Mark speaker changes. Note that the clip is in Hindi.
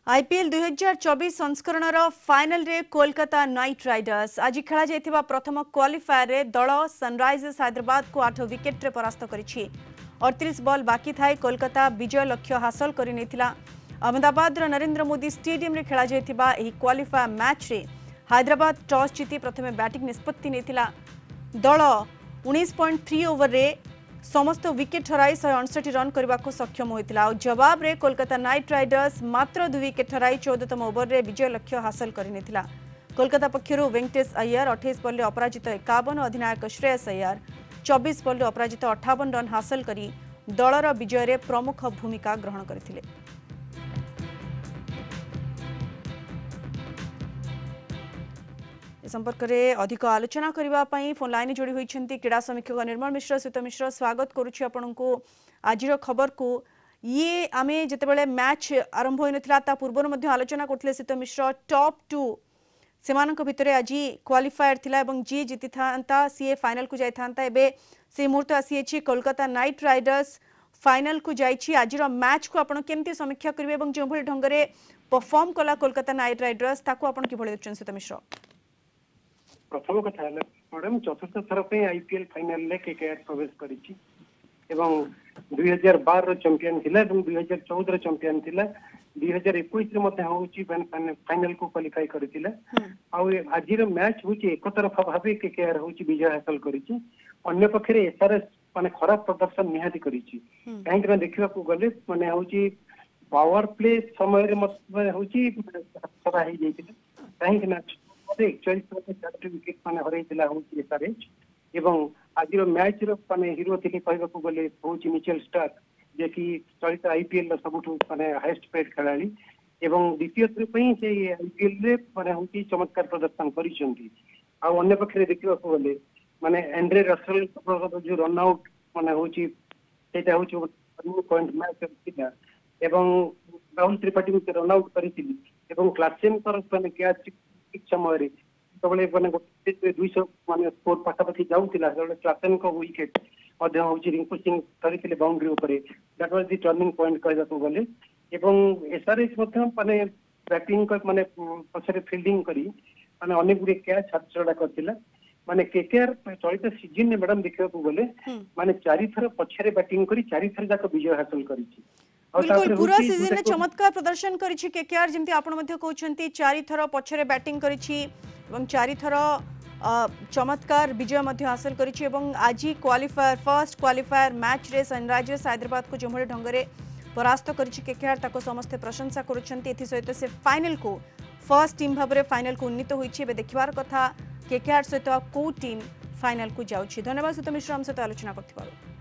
Speaker 1: आईपीएल 2024 संस्करण फाइनल रे कोलकाता नाइट राइडर्स आज खेला जाइथिबा प्रथम क्वालिफायर रे दल सनराइजर्स हैदराबाद को 8 विकेट रे परास्त करिछि। 38 बॉल बाकी थाए कोलकाता विजय लक्ष्य हासिल करि नेथिला। अहमदाबाद रो नरेंद्र मोदी स्टेडियम रे खेला जाइथिबा एही क्वालिफायर मैच रे हैदराबाद टॉस जीति प्रथमे बैटिंग निष्पत्ति नेथिला। दल 19.3 ओवर रे समस्त विकेट हराई 159 रन करने को सक्षम होता। जवाब रे कोलकाता नाइट राइडर्स मात्र 2 विकेट हराई 14तम ओवर रे विजय लक्ष्य हासिल करनेथिला। कोलकाता पक्षरु वेंकटेश अय्यर 28 बॉल रे अपराजित 51, अधिनायक श्रेयस अय्यर 24 बॉल रे अपराजित 58 रन हासिल करी दलर विजय रे प्रमुख भूमिका ग्रहण करथिले। संपर्क में अधिक आलोचना करने फोन लाइन जोड़ी होती क्रीड़ा समीक्षक निर्मल मिश्र। सीत मिश्र स्वागत करुच्ची आपंको आज खबर को। ये आम जिते मैच आरंभ हो ना पूर्व आलोचना करते सीत मिश्र टॉप 2 से भितर आज क्वालिफायर थिला एवं जी जीति था सी फाइनल को जाता। से मुहूर्त आसी कोलकाता नाइट राइडर्स फाइनल को जाइए। आज मैच को आपड़ केमती समीक्षा करेंगे और जो ढंग से परफॉर्म कला कोलकाता नाइट राइडर्स ताको आपड़ कि देखुं सीत मिश्र?
Speaker 2: प्रथम कथा मैडम चतुर्थ थर आईपीएल फाइनल रे केकेआर प्रवेश करिछि एवं 2012 चैंपियन थिला एवं 2014 चैंपियन थिला। 2021 रे मते होउछि फाइनल को क्वालिफाई करथिला। आ आजिर मैच होउछि एक तरफा भाबे केकेआर होउछि विजय हासिल करिछि। अन्य पक्षरे एसआरएस माने खराब प्रदर्शन निहाती करिछि। काहेकि देखिबा को गले माने होउछि पावर प्ले समय रे मते होउछि सभा हे जैतिला। काहेकि विकेट मान हर एवं आज मैच माने हीरो थे कहवाक गले हूँ मिचेल स्टार्क जे कि चलित आईपीएल सबुठ माने हाईएस्ट पेड खेलाड़ी एवं द्वितीय से आईपीएल रे माने हूँ चमत्कार प्रदर्शन करने पक्षे देखा गले माने एंड्रे रसेल जो रन आउट माने हूँ पॉइंट मैच एवं राहुल त्रिपाठी रन आउट करी क्लासेन माने कैच समय मैंने 200 मान स्कोर पाखापाखि जाऊला क्लासेन को विकेट रिंकू सिंह धरी बाउंड्री उपरे that was the turning point कहवाक गले एसआरएच माने बैटिंग माने पछरे फील्डिंग करी माने अनेक गुरे कैच हाथचड़ा करथिला। माने केकेआर चलित सीजन में मैडम देखा गले माने 4 थर पछरे बैटिंग करी 4 थर जाक विजय हासिल करिछि।
Speaker 1: बिल्कुल पूरा सीजन में चमत्कार प्रदर्शन करिछि केकेआर जेमती आपण मध्ये कहउछंती 4 थर पछरे बैटिंग करिछि एवं 4 थर चमत्कार विजय मध्ये हासिल करिछि एवं आज क्वालिफायर फर्स्ट क्वालिफायर मैच रे सनराइजर्स हैदराबाद को जोमळे ढंगरे परास्त करिछि केकेआर ताको समस्त प्रशंसा करुछंती। एथि सहित से फाइनल को फर्स्ट टीम भाबरे फाइनल को उन्नीत होइछि। एबे देखिबार कथा केकेआर सहित को टीम फाइनल को जाउछि। धन्यवाद सुत मिश्र हम सहित आलोचना करथिबार।